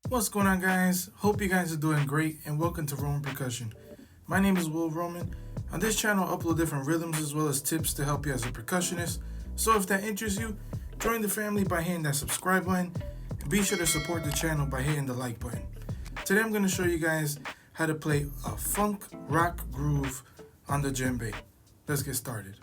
What's going on, guys? Hope you guys are doing great and welcome to Roman Percussion. My name is Will Roman. On this channel, I upload different rhythms as well as tips to help you as a percussionist. So if that interests you, join the family by hitting that subscribe button and be sure to support the channel by hitting the like button. Today I'm going to show you guys how to play a funk rock groove on the djembe. Let's get started.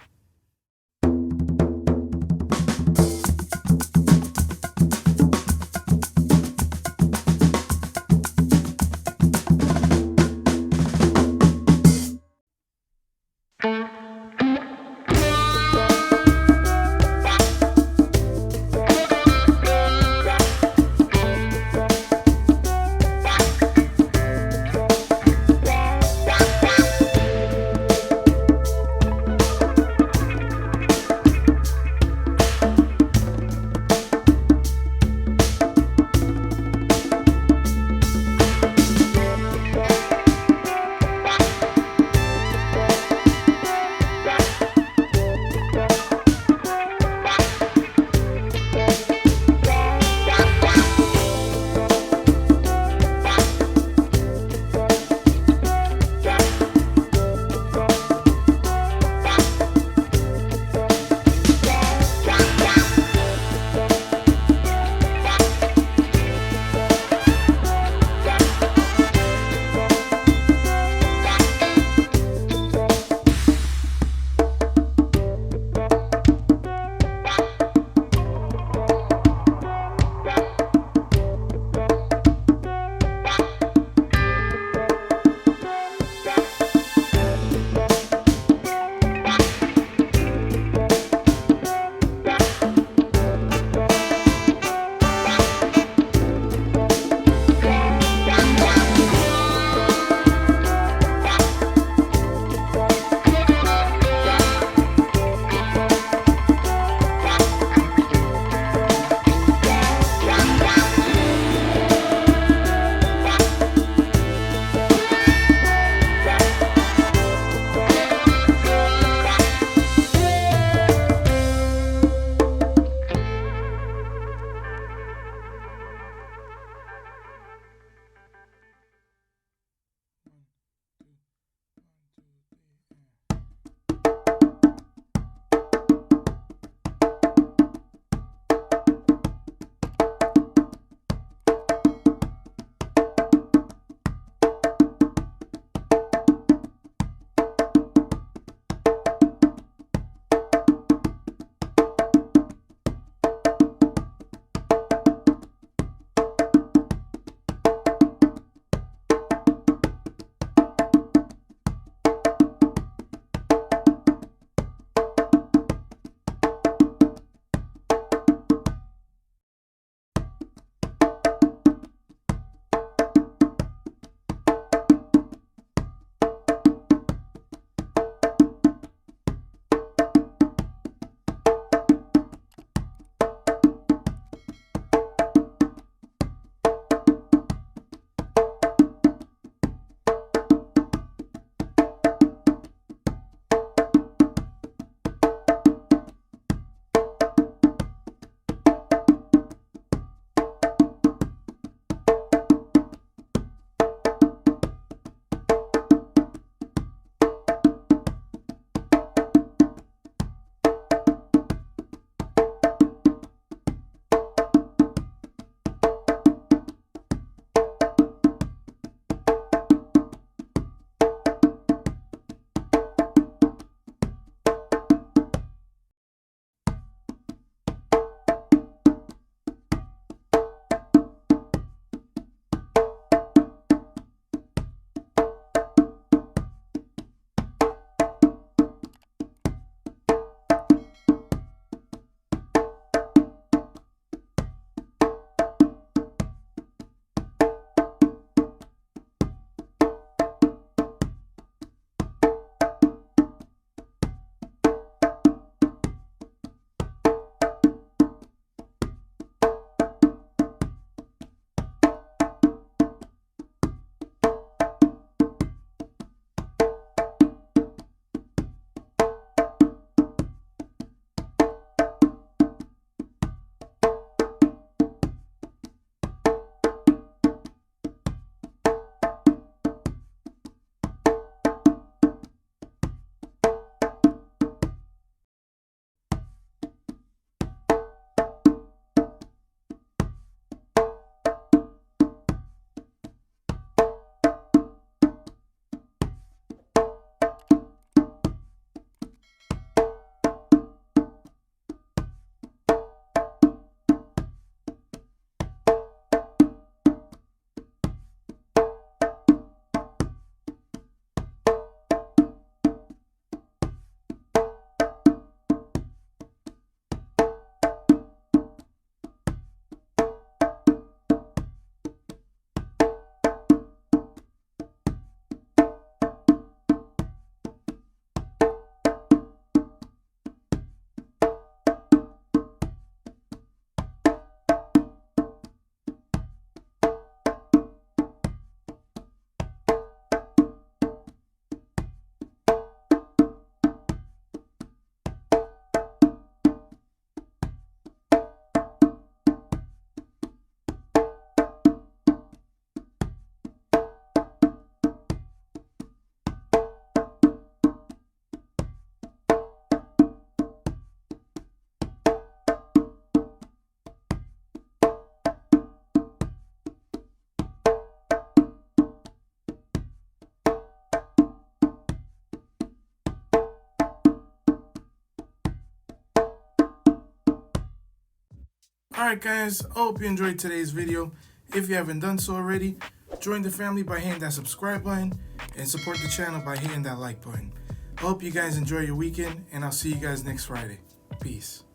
Alright guys, I hope you enjoyed today's video. If you haven't done so already, join the family by hitting that subscribe button and support the channel by hitting that like button. I hope you guys enjoy your weekend, and I'll see you guys next Friday. Peace.